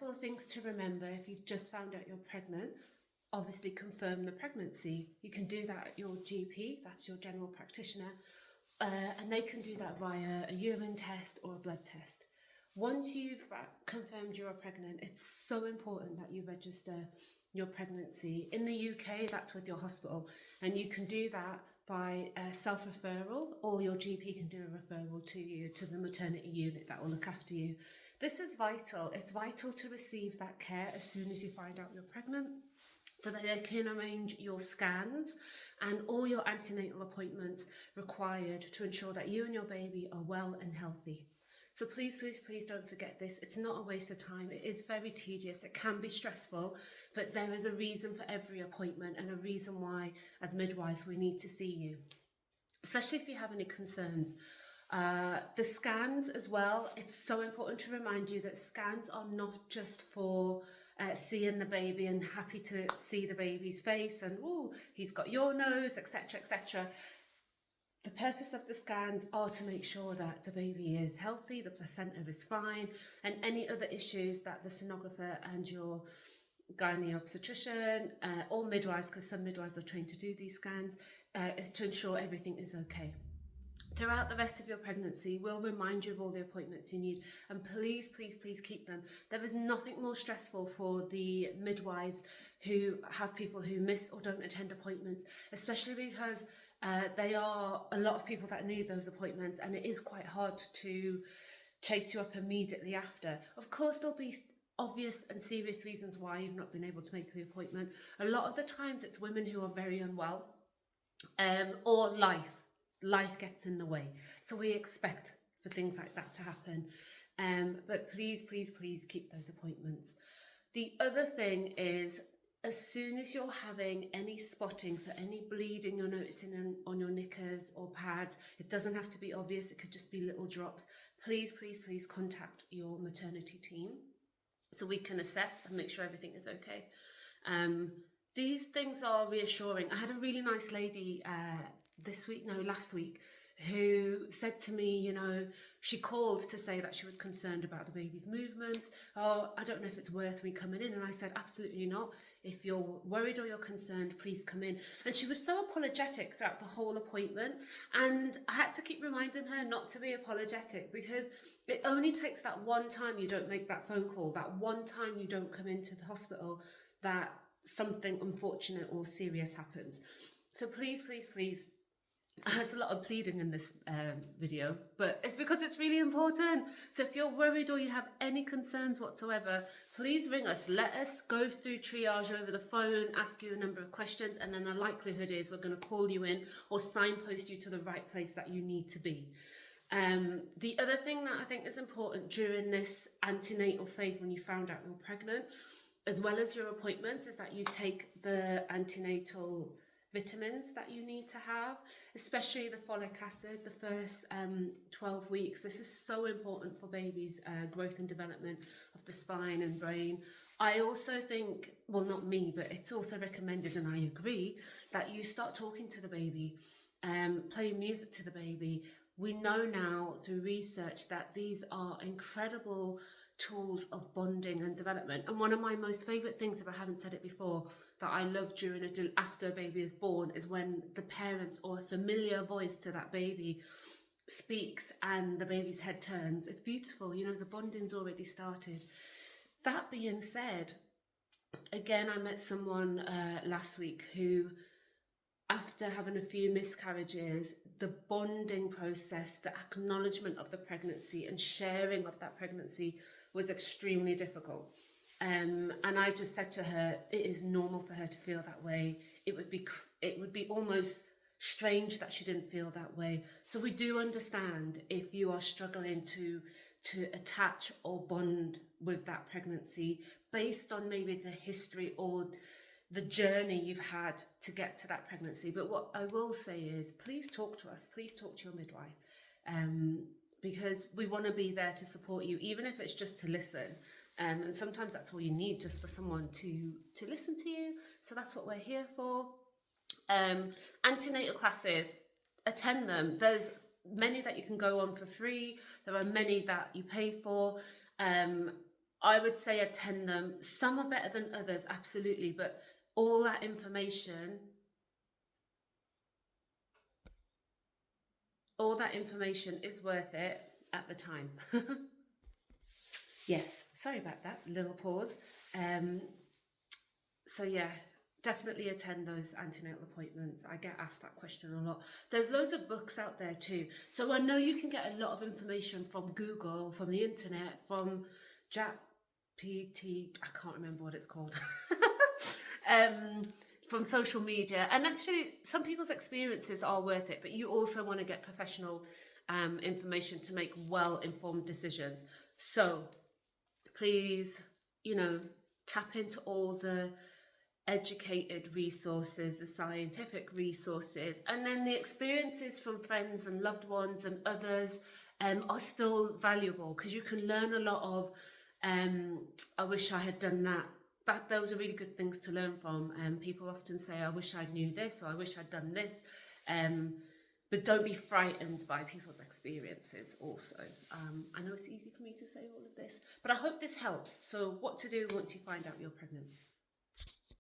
couple of things to remember if you've just found out you're pregnant. Obviously confirm the pregnancy. You can do that at your GP, that's your general practitioner, and they can do that via a urine test or a blood test. Once you've confirmed you're pregnant, it's so important that you register your pregnancy. In the UK, that's with your hospital, and you can do that by self-referral, or your GP can do a referral to you to the maternity unit that will look after you. This is vital. It's vital to receive that care as soon as you find out you're pregnant, so that they can arrange your scans and all your antenatal appointments required to ensure that you and your baby are well and healthy. So please, please, please don't forget this. It's not a waste of time. It is very tedious. It can be stressful, but there is a reason for every appointment and a reason why, as midwives, we need to see you, especially if you have any concerns. The scans as well, it's so important to remind you that scans are not just for seeing the baby and happy to see the baby's face and, oh, he's got your nose, etc., etc. The purpose of the scans are to make sure that the baby is healthy, the placenta is fine, and any other issues that the sonographer and your gynae obstetrician or midwives, because some midwives are trained to do these scans, is to ensure everything is okay. Throughout the rest of your pregnancy, we'll remind you of all the appointments you need, and please, please, please keep them. There is nothing more stressful for the midwives who have people who miss or don't attend appointments, especially because they are a lot of people that need those appointments, and it is quite hard to chase you up immediately after. Of course, there'll be obvious and serious reasons why you've not been able to make the appointment. A lot of the times it's women who are very unwell, or life gets in the way, so we expect for things like that to happen, but please, please, please keep those appointments. The other thing is, as soon as you're having any spotting, so any bleeding you're noticing on your knickers or pads, it doesn't have to be obvious, it could just be little drops. Please, please, please contact your maternity team so we can assess and make sure everything is okay. These things are reassuring. I had a really nice lady last week, who said to me, you know, she called to say that she was concerned about the baby's movements. Oh, I don't know if it's worth me coming in. And I said, absolutely not. If you're worried or you're concerned, please come in. And she was so apologetic throughout the whole appointment. And I had to keep reminding her not to be apologetic, because it only takes that one time you don't make that phone call, that one time you don't come into the hospital, that something unfortunate or serious happens. So please, please, please, there's a lot of pleading in this video, but it's because it's really important. So if you're worried or you have any concerns whatsoever, please ring us. Let us go through triage over the phone, ask you a number of questions, and then the likelihood is we're going to call you in or signpost you to the right place that you need to be. The other thing that I think is important during this antenatal phase, when you found out you're pregnant, as well as your appointments, is that you take the antenatal vitamins that you need to have, especially the folic acid, the first 12 weeks. This is so important for babies' growth and development of the spine and brain. I also think, well, not me, but it's also recommended, and I agree, that you start talking to the baby, playing music to the baby. We know now through research that these are incredible tools of bonding and development. And one of my most favourite things, if I haven't said it before, that I love after a baby is born, is when the parents or a familiar voice to that baby speaks and the baby's head turns. It's beautiful, you know, the bonding's already started. That being said, again, I met someone last week who, after having a few miscarriages, the bonding process, the acknowledgement of the pregnancy and sharing of that pregnancy was extremely difficult. And I just said to her, it is normal for her to feel that way. It would be almost strange that she didn't feel that way. So we do understand if you are struggling to attach or bond with that pregnancy based on maybe the history or the journey you've had to get to that pregnancy. But what I will say is, please talk to us, please talk to your midwife, because we want to be there to support you, even if it's just to listen. And sometimes that's all you need, just for someone to listen to you. So that's what we're here for. Antenatal classes, attend them. There's many that you can go on for free. There are many that you pay for. I would say attend them. Some are better than others, absolutely, but all that information is worth it at the time. Yes, sorry about that, little pause. So yeah, definitely attend those antenatal appointments. I get asked that question a lot. There's loads of books out there too. So I know you can get a lot of information from Google, from the internet, from JAPT, I can't remember what it's called. From social media. And actually, some people's experiences are worth it, but you also want to get professional information to make well-informed decisions. So please, tap into all the educated resources, the scientific resources, and then the experiences from friends and loved ones and others are still valuable, because you can learn a lot of I wish I had done that. Those are really good things to learn from. People often say, I wish I knew this, or I wish I'd done this. But don't be frightened by people's experiences also. I know it's easy for me to say all of this, but I hope this helps. So what to do once you find out you're pregnant.